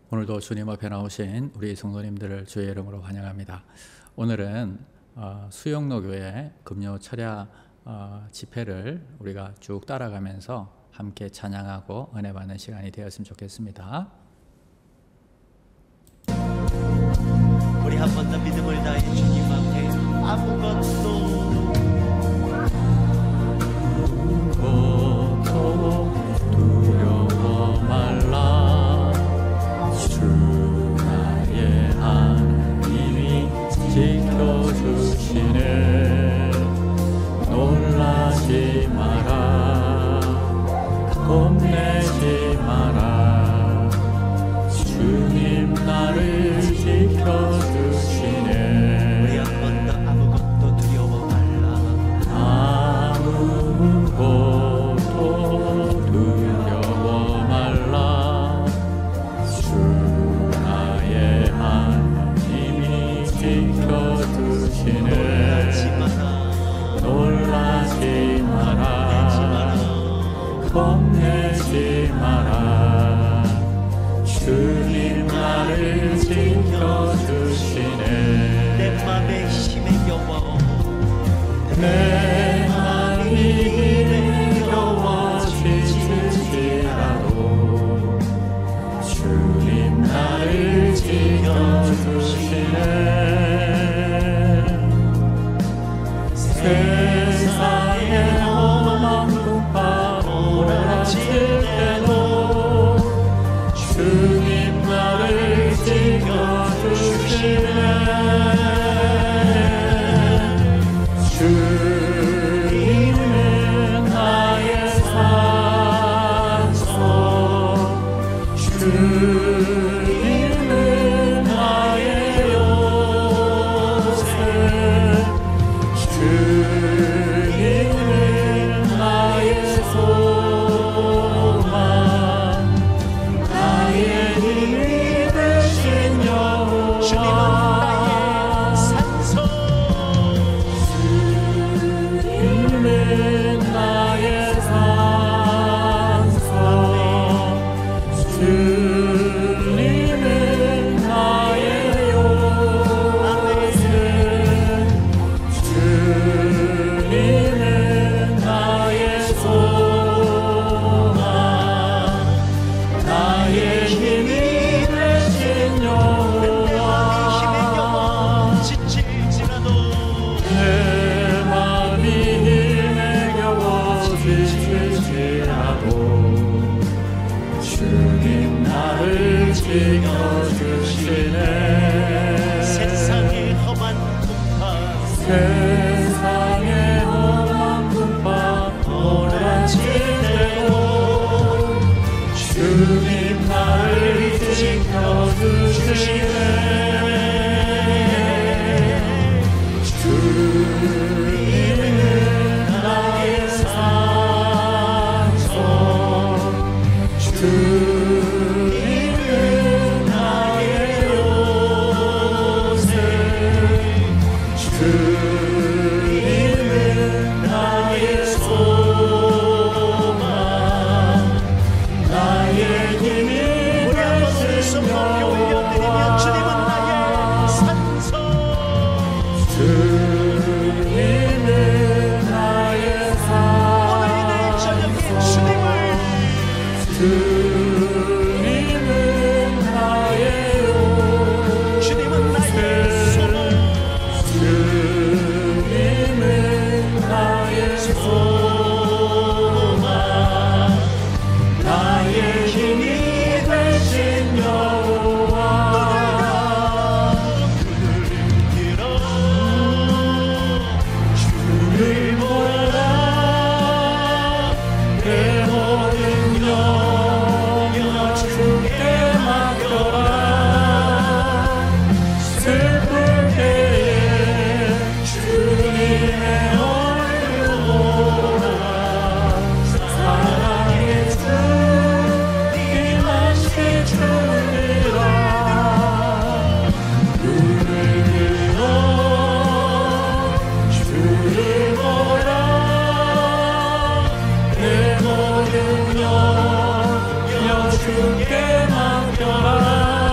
오늘도 주님 앞에 나오신 우리 성도님들을 주의 이름으로 환영합니다. 오늘은 수영로교회 금요 철야 집회를 우리가 쭉 따라가면서 함께 찬양하고 은혜 받는 시간이 되었으면 좋겠습니다. 우리 한 번 더 믿음을 다해 주님 앞에 아무것도 두려워 말라. 주 나의 하나님이 지켜주시네. 놀라지 마라, 겁내지 마라. 주님 나를 지켜주시네. 우리 한 번 더 아무것도 두려워 말라. 아무것도 두려워 말라. 주 나의 하나님이 지켜주시네. 놀라지 마라, 겁내지 마라. 주님 나를 지켜주시네. 내 맘의 힘의 여호와, 내 맘이 힘의 여호와 지칠지라도 주님 나를 지켜주시네. 세상의 험한 풍파 몰아칠 때도 주님 나를 지켜주시네. 주님은 나의 산소, 주님은 나의 요새, 주님은 나의 소망, 나의 힘이 되신 여호와. 주님은 나의 산소, 주님은 나의 산소, 주님은 나의 요새, 주님은 나의 소망, 나의 힘이 되신 여호와. 지칠지라도 내 맘이 힘에 겨워 지칠지라도 주님 나를 지켜주시네. 세상의 험한 풍파 세상의 험한 풍파 몰아칠 때도 주님 나를 지켜주시네. 주님은 나의 산소, 주님은 나의 요새, 주님은 나의 소망, 나의 힘이 우리 한 번 되신 손 높이 올려드리면 주님은 여호와. 나의 산소, 주님은 나의 오늘 이 저녁에 주님을 주님은 나의 요새, 주님은 나의 소망, 주님은 나의 소망, 나의 힘이 되신 여호와. 들어 주를 보라, 내 모든 영역 주께 맡겨라. 슬플 때에 주님의 얼굴 보라. 사랑의 주 임하시 주리라. 눈을 들어 주를 보라. 내 모든 영역 주께 맡겨라.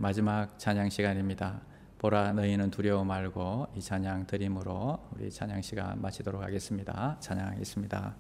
마지막 찬양 시간입니다. 보라 너희는 두려워 말고, 이 찬양 드림으로 우리 찬양 시간 마치도록 하겠습니다. 찬양하겠습니다.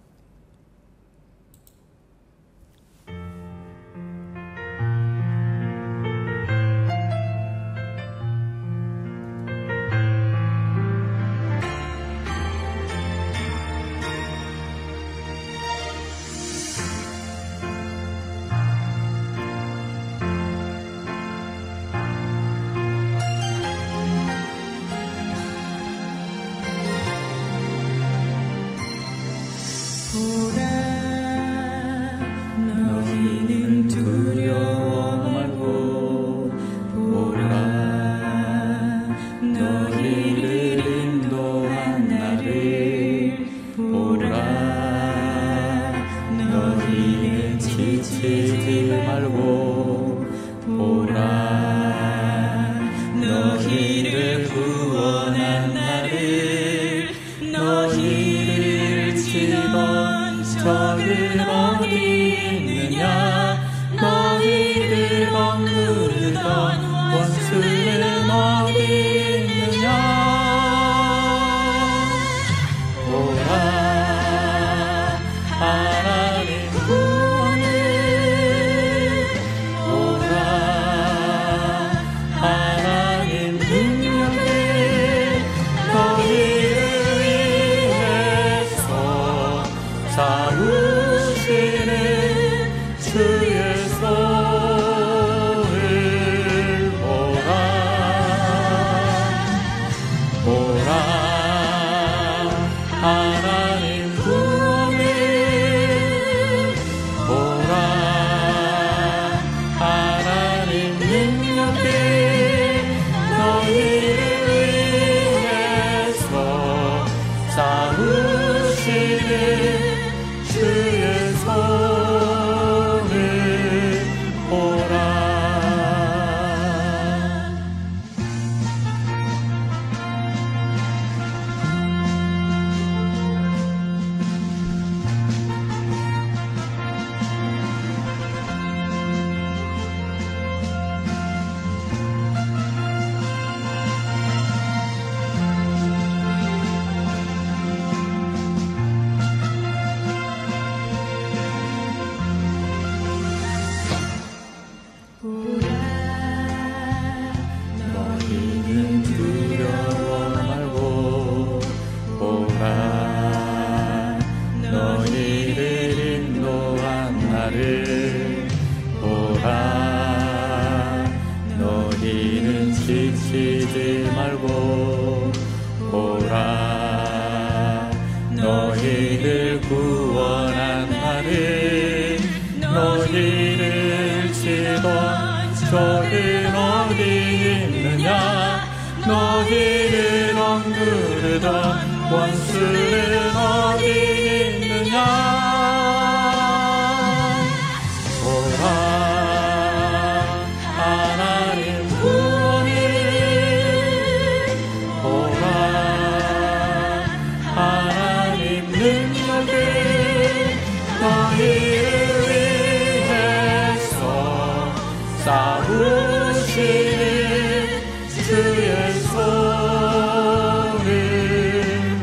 주의 손을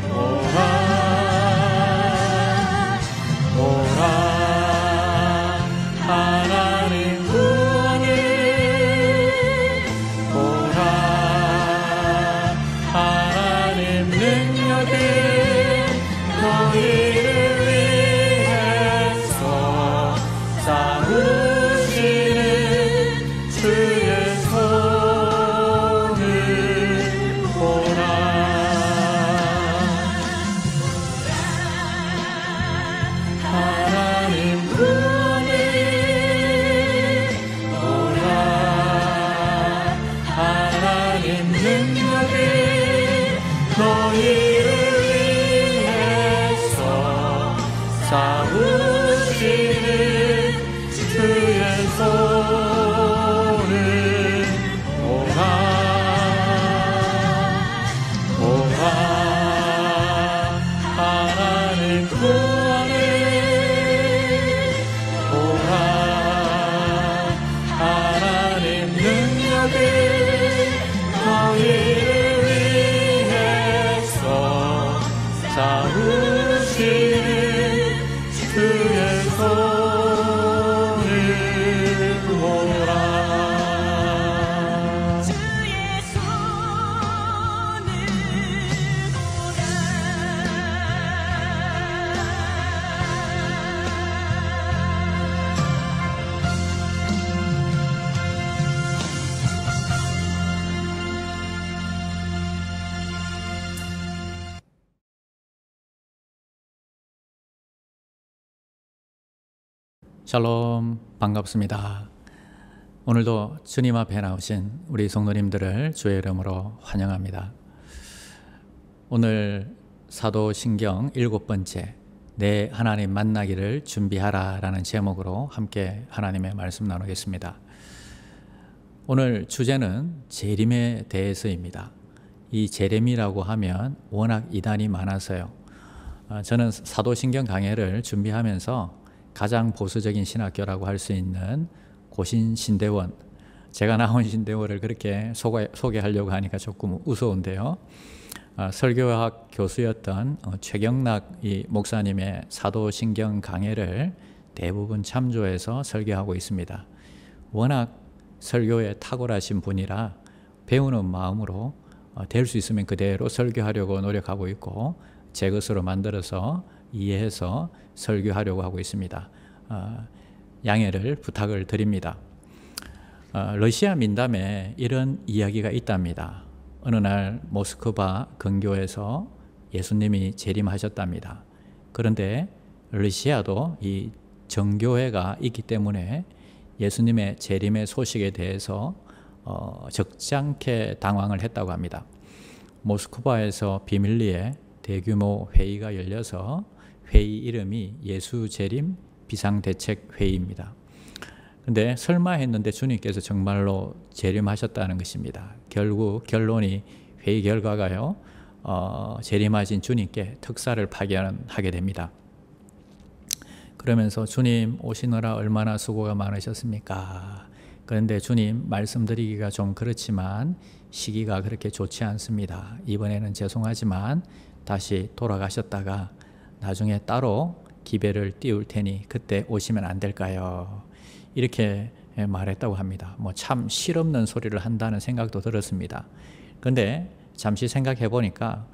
보라. 구원을 보라. 하나님 능력을 너희를 위해서 싸우시는 주의 손을 보라. 주의 손을 샬롬, 반갑습니다. 오늘도 주님 앞에 나오신 우리 성도님들을 주의 이름으로 환영합니다. 오늘 사도신경 7번째 내 하나님 만나기를 준비하라 라는 제목으로 함께 하나님의 말씀 나누겠습니다. 오늘 주제는 재림에 대해서입니다. 이 재림이라고 하면 워낙 이단이 많아서요. 저는 사도신경 강해를 준비하면서 가장 보수적인 신학교라고 할 수 있는 고신신대원, 제가 나온 신대원을 그렇게 소개하려고 하니까 조금 우스운데요. 설교학 교수였던 최경락 이 목사님의 사도신경 강해를 대부분 참조해서 설교하고 있습니다. 워낙 설교에 탁월하신 분이라 배우는 마음으로 될 수 있으면 그대로 설교하려고 노력하고 있고 제 것으로 만들어서 이해해서 설교하려고 하고 있습니다. 양해를 부탁을 드립니다. 러시아 민담에 이런 이야기가 있답니다. 어느 날 모스크바 근교에서 예수님이 재림하셨답니다. 그런데 러시아도 이 정교회가 있기 때문에 예수님의 재림의 소식에 대해서 적잖게 당황을 했다고 합니다. 모스크바에서 비밀리에 대규모 회의가 열려서 회의 이름이 예수 재림 비상대책회의입니다. 그런데 설마 했는데 주님께서 정말로 재림하셨다는 것입니다. 결국 결론이 회의 결과가요, 재림하신 주님께 특사를 파견하게 됩니다. 그러면서 주님 오시느라 얼마나 수고가 많으셨습니까? 그런데 주님 말씀드리기가 좀 그렇지만 시기가 그렇게 좋지 않습니다. 이번에는 죄송하지만 다시 돌아가셨다가 나중에 따로 기배를 띄울 테니 그때 오시면 안 될까요? 이렇게 말했다고 합니다. 참 실없는 소리를 한다는 생각도 들었습니다. 그런데 잠시 생각해 보니까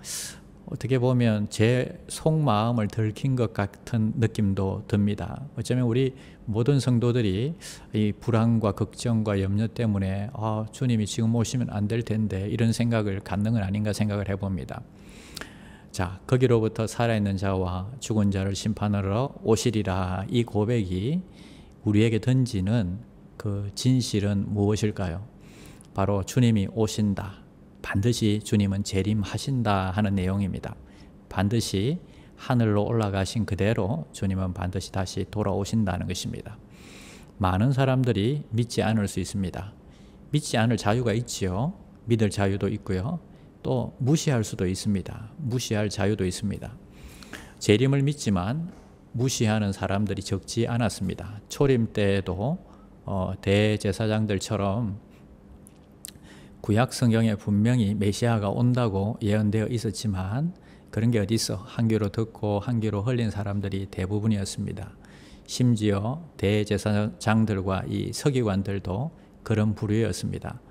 어떻게 보면 제 속마음을 들킨 것 같은 느낌도 듭니다. 어쩌면 우리 모든 성도들이 이 불안과 걱정과 염려 때문에 주님이 지금 오시면 안 될 텐데 이런 생각을 갖는 건 아닌가 생각을 해봅니다. 자, 거기로부터 살아있는 자와 죽은 자를 심판하러 오시리라, 이 고백이 우리에게 던지는 그 진실은 무엇일까요? 바로 주님이 오신다, 반드시 주님은 재림하신다 하는 내용입니다. 반드시 하늘로 올라가신 그대로 주님은 반드시 다시 돌아오신다는 것입니다. 많은 사람들이 믿지 않을 수 있습니다. 믿지 않을 자유가 있지요. 믿을 자유도 있고요. 또 무시할 수도 있습니다. 무시할 자유도 있습니다. 재림을 믿지만 무시하는 사람들이 적지 않았습니다. 초림 때에도 대제사장들처럼 구약 성경에 분명히 메시아가 온다고 예언되어 있었지만 그런 게 어디 있어? 한 귀로 듣고 한 귀로 흘린 사람들이 대부분이었습니다. 심지어 대제사장들과 이 서기관들도 그런 부류였습니다.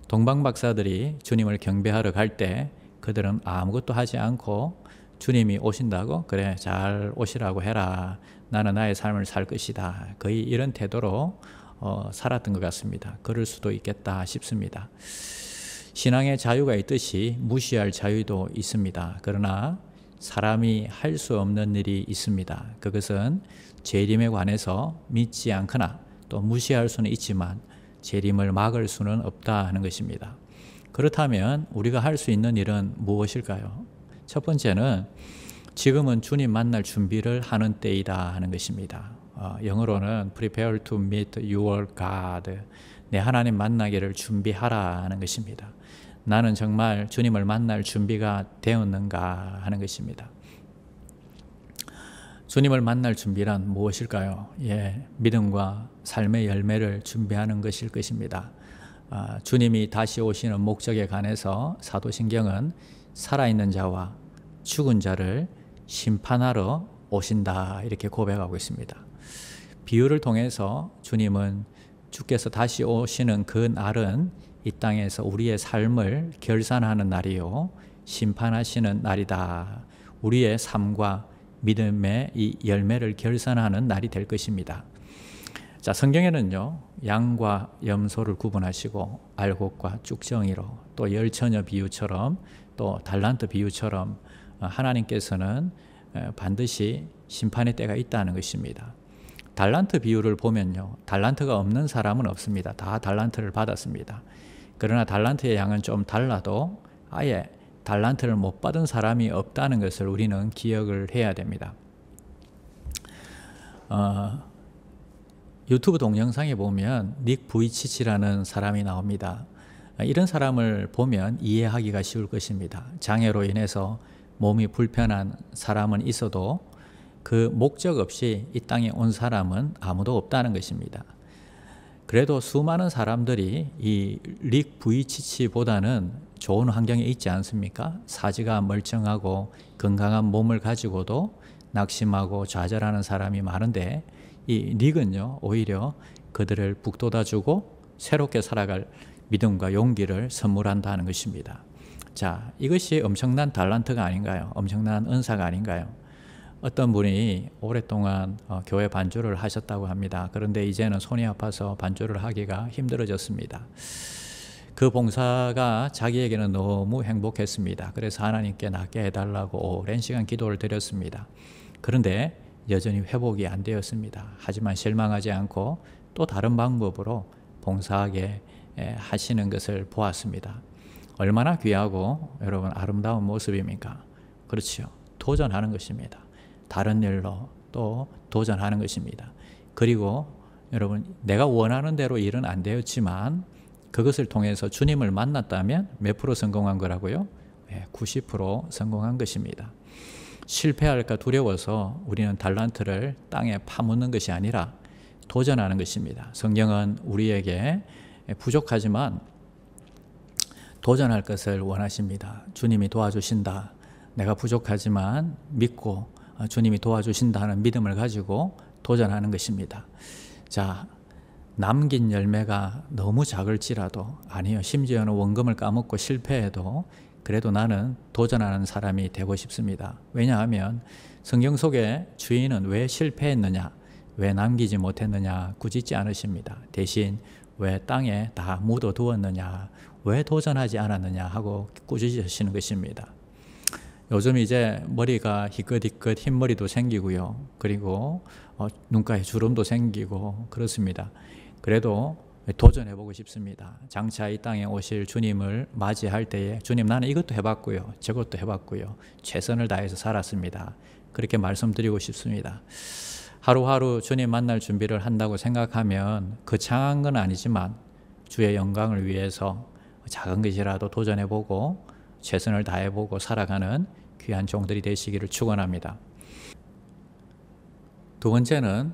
동방박사들이 주님을 경배하러 갈 때 그들은 아무것도 하지 않고 주님이 오신다고 그래 잘 오시라고 해라, 나는 나의 삶을 살 것이다, 거의 이런 태도로 살았던 것 같습니다. 그럴 수도 있겠다 싶습니다. 신앙의 자유가 있듯이 무시할 자유도 있습니다. 그러나 사람이 할 수 없는 일이 있습니다. 그것은 재림에 관해서 믿지 않거나 또 무시할 수는 있지만 재림을 막을 수는 없다 하는 것입니다. 그렇다면 우리가 할 수 있는 일은 무엇일까요? 첫 번째는 지금은 주님 만날 준비를 하는 때이다 하는 것입니다. 영어로는 prepare to meet your God, 내 하나님 만나기를 준비하라 하는 것입니다. 나는 정말 주님을 만날 준비가 되었는가 하는 것입니다. 주님을 만날 준비란 무엇일까요? 예, 믿음과 삶의 열매를 준비하는 것일 것입니다. 주님이 다시 오시는 목적에 관해서 사도신경은 살아있는 자와 죽은 자를 심판하러 오신다 이렇게 고백하고 있습니다. 비유를 통해서 주님은 주께서 다시 오시는 그 날은 이 땅에서 우리의 삶을 결산하는 날이요 심판하시는 날이다. 우리의 삶과 믿음의 이 열매를 결산하는 날이 될 것입니다. 자, 성경에는요 양과 염소를 구분하시고 알곡과 쭉정이로 또 열처녀 비유처럼 또 달란트 비유처럼 하나님께서는 반드시 심판의 때가 있다는 것입니다. 달란트 비유를 보면요 달란트가 없는 사람은 없습니다. 다 달란트를 받았습니다. 그러나 달란트의 양은 좀 달라도 아예 달란트를 못 받은 사람이 없다는 것을 우리는 기억을 해야 됩니다. 유튜브 동영상에 보면 닉 부이치치라는 사람이 나옵니다. 이런 사람을 보면 이해하기가 쉬울 것입니다. 장애로 인해서 몸이 불편한 사람은 있어도 그 목적 없이 이 땅에 온 사람은 아무도 없다는 것입니다. 그래도 수많은 사람들이 이 릭 부이치치보다는 좋은 환경에 있지 않습니까? 사지가 멀쩡하고 건강한 몸을 가지고도 낙심하고 좌절하는 사람이 많은데 이 릭은요 오히려 그들을 북돋아주고 새롭게 살아갈 믿음과 용기를 선물한다는 것입니다. 자, 이것이 엄청난 달란트가 아닌가요? 엄청난 은사가 아닌가요? 어떤 분이 오랫동안 교회 반주를 하셨다고 합니다. 그런데 이제는 손이 아파서 반주를 하기가 힘들어졌습니다. 그 봉사가 자기에게는 너무 행복했습니다. 그래서 하나님께 낫게 해달라고 오랜 시간 기도를 드렸습니다. 그런데 여전히 회복이 안 되었습니다. 하지만 실망하지 않고 또 다른 방법으로 봉사하게 하시는 것을 보았습니다. 얼마나 귀하고 여러분 아름다운 모습입니까? 그렇죠. 도전하는 것입니다. 다른 일로 또 도전하는 것입니다. 그리고 여러분 내가 원하는 대로 일은 안 되었지만 그것을 통해서 주님을 만났다면 몇 프로 성공한 거라고요? 90% 성공한 것입니다. 실패할까 두려워서 우리는 달란트를 땅에 파묻는 것이 아니라 도전하는 것입니다. 성경은 우리에게 부족하지만 도전할 것을 원하십니다. 주님이 도와주신다. 내가 부족하지만 믿고 주님이 도와주신다는 믿음을 가지고 도전하는 것입니다. 자, 남긴 열매가 너무 작을지라도 아니요 심지어는 원금을 까먹고 실패해도 그래도 나는 도전하는 사람이 되고 싶습니다. 왜냐하면 성경 속에 주인은 왜 실패했느냐 왜 남기지 못했느냐 꾸짖지 않으십니다. 대신 왜 땅에 다 묻어두었느냐 왜 도전하지 않았느냐 하고 꾸짖으시는 것입니다. 요즘 이제 머리가 희끗희끗 흰머리도 생기고요. 그리고 눈가에 주름도 생기고 그렇습니다. 그래도 도전해보고 싶습니다. 장차 이 땅에 오실 주님을 맞이할 때에 주님 나는 이것도 해봤고요. 저것도 해봤고요. 최선을 다해서 살았습니다. 그렇게 말씀드리고 싶습니다. 하루하루 주님 만날 준비를 한다고 생각하면 거창한 건 아니지만 주의 영광을 위해서 작은 것이라도 도전해보고 최선을 다해보고 살아가는 귀한 종들이 되시기를 축원합니다. 두 번째는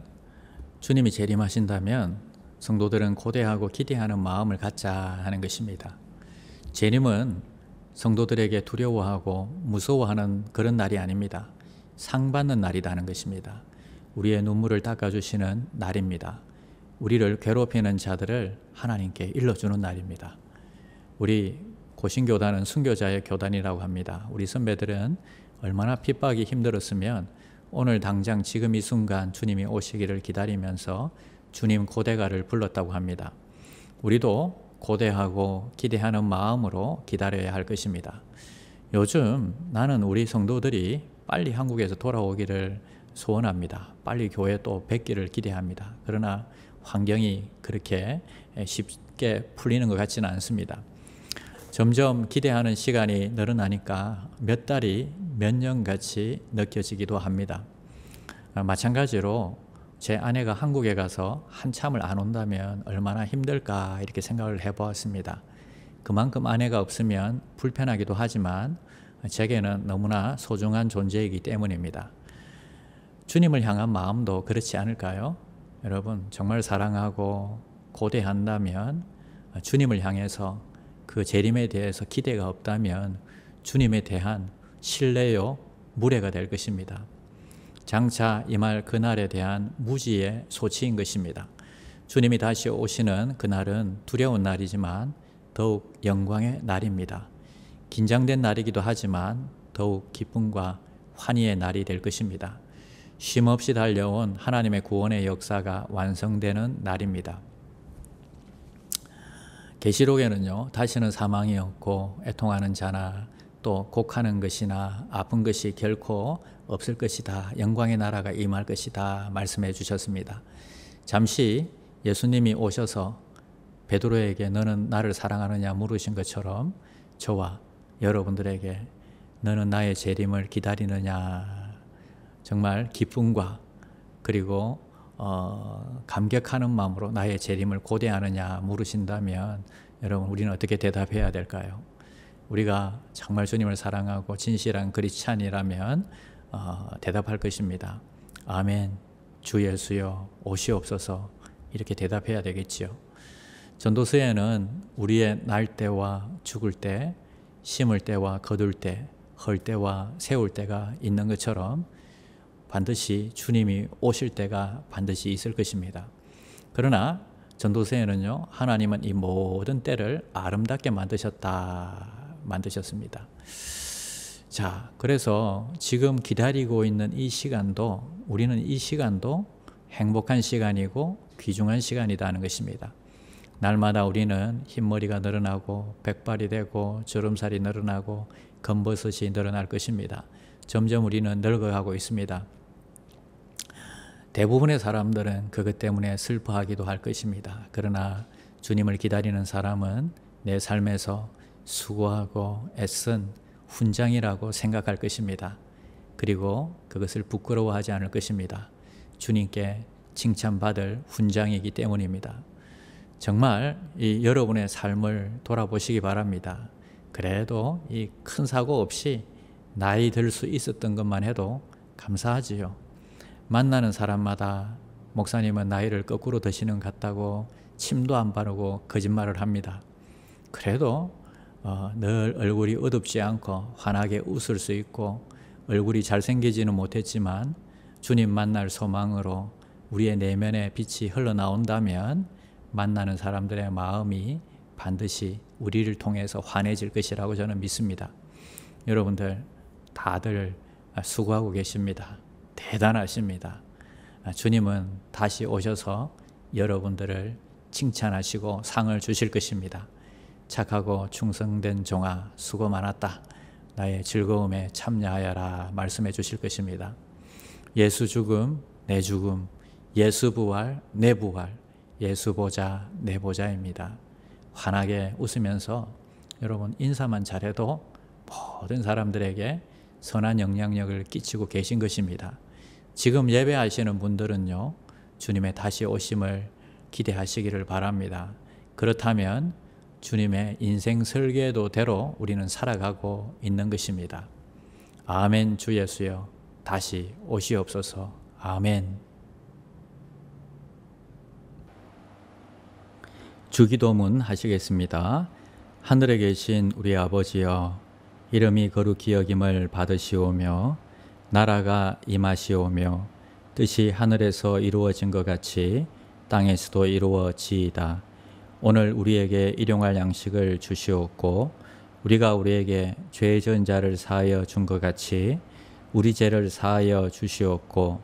주님이 재림하신다면 성도들은 고대하고 기대하는 마음을 갖자 하는 것입니다. 재림은 성도들에게 두려워하고 무서워하는 그런 날이 아닙니다. 상 받는 날이라는 것입니다. 우리의 눈물을 닦아주시는 날입니다. 우리를 괴롭히는 자들을 하나님께 일러주는 날입니다. 우리 고신교단은 순교자의 교단이라고 합니다. 우리 선배들은 얼마나 핍박이 힘들었으면 오늘 당장 지금 이 순간 주님이 오시기를 기다리면서 주님 고대가를 불렀다고 합니다. 우리도 고대하고 기대하는 마음으로 기다려야 할 것입니다. 요즘 나는 우리 성도들이 빨리 한국에서 돌아오기를 소원합니다. 빨리 교회 또 뵙기를 기대합니다. 그러나 환경이 그렇게 쉽게 풀리는 것 같지는 않습니다. 점점 기대하는 시간이 늘어나니까 몇 달이 몇 년같이 느껴지기도 합니다. 마찬가지로 제 아내가 한국에 가서 한참을 안 온다면 얼마나 힘들까 이렇게 생각을 해보았습니다. 그만큼 아내가 없으면 불편하기도 하지만 제게는 너무나 소중한 존재이기 때문입니다. 주님을 향한 마음도 그렇지 않을까요? 여러분, 정말 사랑하고 고대한다면, 주님을 향해서 그 재림에 대해서 기대가 없다면 주님에 대한 신뢰요 무례가 될 것입니다. 장차 임할 그날에 대한 무지의 소치인 것입니다. 주님이 다시 오시는 그날은 두려운 날이지만 더욱 영광의 날입니다. 긴장된 날이기도 하지만 더욱 기쁨과 환희의 날이 될 것입니다. 쉼없이 달려온 하나님의 구원의 역사가 완성되는 날입니다. 계시록에는요, 다시는 사망이 없고 애통하는 자나 또 곡하는 것이나 아픈 것이 결코 없을 것이다. 영광의 나라가 임할 것이다. 말씀해 주셨습니다. 잠시 예수님이 오셔서 베드로에게 너는 나를 사랑하느냐 물으신 것처럼 저와 여러분들에게 너는 나의 재림을 기다리느냐, 정말 기쁨과 그리고 감격하는 마음으로 나의 재림을 고대하느냐 물으신다면 여러분, 우리는 어떻게 대답해야 될까요? 우리가 정말 주님을 사랑하고 진실한 그리스찬이라면 대답할 것입니다. 아멘, 주 예수여 오시옵소서, 이렇게 대답해야 되겠지요. 전도서에는 우리의 날 때와 죽을 때, 심을 때와 거둘 때, 헐 때와 세울 때가 있는 것처럼 반드시 주님이 오실 때가 반드시 있을 것입니다. 그러나 전도서에는요, 하나님은 이 모든 때를 아름답게 만드셨습니다. 자, 그래서 지금 기다리고 있는 이 시간도, 우리는 이 시간도 행복한 시간이고 귀중한 시간이라는 것입니다. 날마다 우리는 흰머리가 늘어나고 백발이 되고 주름살이 늘어나고 검버섯이 늘어날 것입니다. 점점 우리는 늙어가고 있습니다. 대부분의 사람들은 그것 때문에 슬퍼하기도 할 것입니다. 그러나 주님을 기다리는 사람은 내 삶에서 수고하고 애쓴 훈장이라고 생각할 것입니다. 그리고 그것을 부끄러워하지 않을 것입니다. 주님께 칭찬받을 훈장이기 때문입니다. 정말 이 여러분의 삶을 돌아보시기 바랍니다. 그래도 이 큰 사고 없이 나이 들 수 있었던 것만 해도 감사하지요. 만나는 사람마다 목사님은 나이를 거꾸로 드시는 것 같다고 침도 안 바르고 거짓말을 합니다. 그래도 늘 얼굴이 어둡지 않고 환하게 웃을 수 있고 얼굴이 잘생기지는 못했지만 주님 만날 소망으로 우리의 내면의 빛이 흘러나온다면 만나는 사람들의 마음이 반드시 우리를 통해서 환해질 것이라고 저는 믿습니다. 여러분들 다들 수고하고 계십니다. 대단하십니다. 주님은 다시 오셔서 여러분들을 칭찬하시고 상을 주실 것입니다. 착하고 충성된 종아, 수고 많았다. 나의 즐거움에 참여하여라 말씀해 주실 것입니다. 예수 죽음, 내 죽음, 예수 부활, 내 부활, 예수 보자, 내 보자입니다. 환하게 웃으면서 여러분 인사만 잘해도 모든 사람들에게 선한 영향력을 끼치고 계신 것입니다. 지금 예배하시는 분들은요, 주님의 다시 오심을 기대하시기를 바랍니다. 그렇다면 주님의 인생 설계도대로 우리는 살아가고 있는 것입니다. 아멘. 주 예수여 다시 오시옵소서. 아멘. 주기도문 하시겠습니다. 하늘에 계신 우리 아버지여, 이름이 거룩히 여김을 받으시오며 나라가 임하시오며 뜻이 하늘에서 이루어진 것 같이 땅에서도 이루어지이다. 오늘 우리에게 일용할 양식을 주시옵고 우리가 우리에게 죄 지은 자를 사하여 준 것 같이 우리 죄를 사하여 주시옵고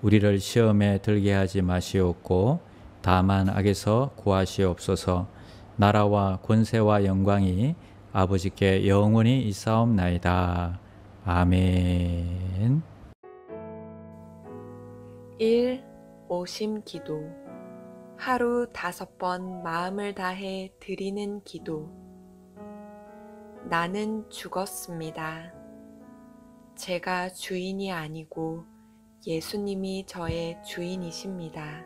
우리를 시험에 들게 하지 마시옵고 다만 악에서 구하시옵소서. 나라와 권세와 영광이 아버지께 영원히 있사옵나이다. 아멘. 1. 오심 기도. 하루 5번 마음을 다해 드리는 기도. 나는 죽었습니다. 제가 주인이 아니고 예수님이 저의 주인이십니다.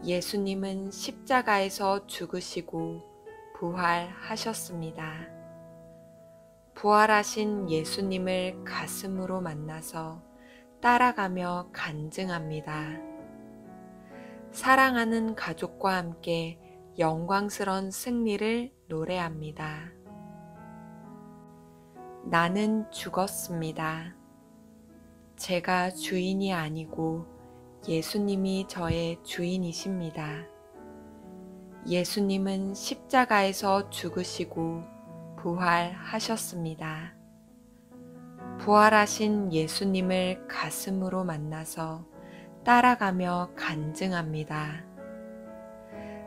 예수님은 십자가에서 죽으시고 부활하셨습니다. 부활하신 예수님을 가슴으로 만나서 따라가며 간증합니다. 사랑하는 가족과 함께 영광스런 승리를 노래합니다. 나는 죽었습니다. 제가 주인이 아니고 예수님이 저의 주인이십니다. 예수님은 십자가에서 죽으시고 부활하셨습니다. 부활하신 예수님을 가슴으로 만나서 따라가며 간증합니다.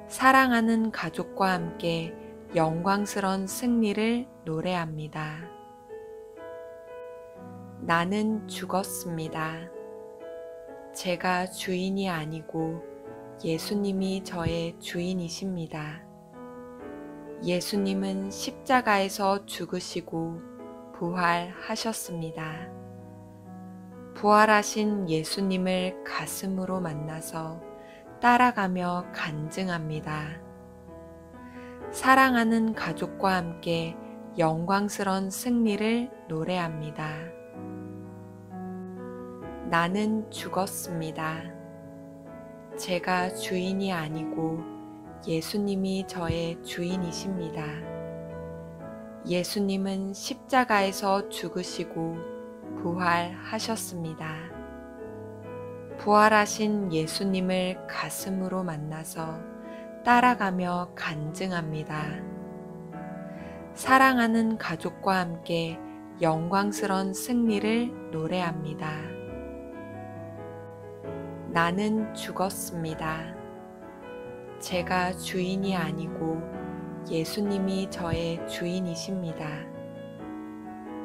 사랑하는 가족과 함께 영광스런 승리를 노래합니다. 나는 죽었습니다. 제가 주인이 아니고 예수님이 저의 주인이십니다. 예수님은 십자가에서 죽으시고 부활하셨습니다. 부활하신 예수님을 가슴으로 만나서 따라가며 간증합니다. 사랑하는 가족과 함께 영광스런 승리를 노래합니다. 나는 죽었습니다. 제가 주인이 아니고 예수님이 저의 주인이십니다. 예수님은 십자가에서 죽으시고 부활하셨습니다. 부활하신 예수님을 가슴으로 만나서 따라가며 간증합니다. 사랑하는 가족과 함께 영광스런 승리를 노래합니다. 나는 죽었습니다. 제가 주인이 아니고 예수님이 저의 주인이십니다.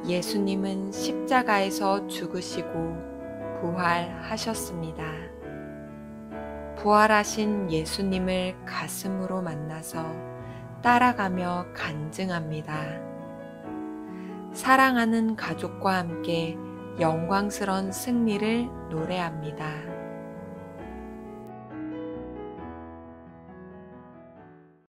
예수님은 십자가에서 죽으시고 부활하셨습니다. 부활하신 예수님을 가슴으로 만나서 따라가며 간증합니다. 사랑하는 가족과 함께 영광스런 승리를 노래합니다.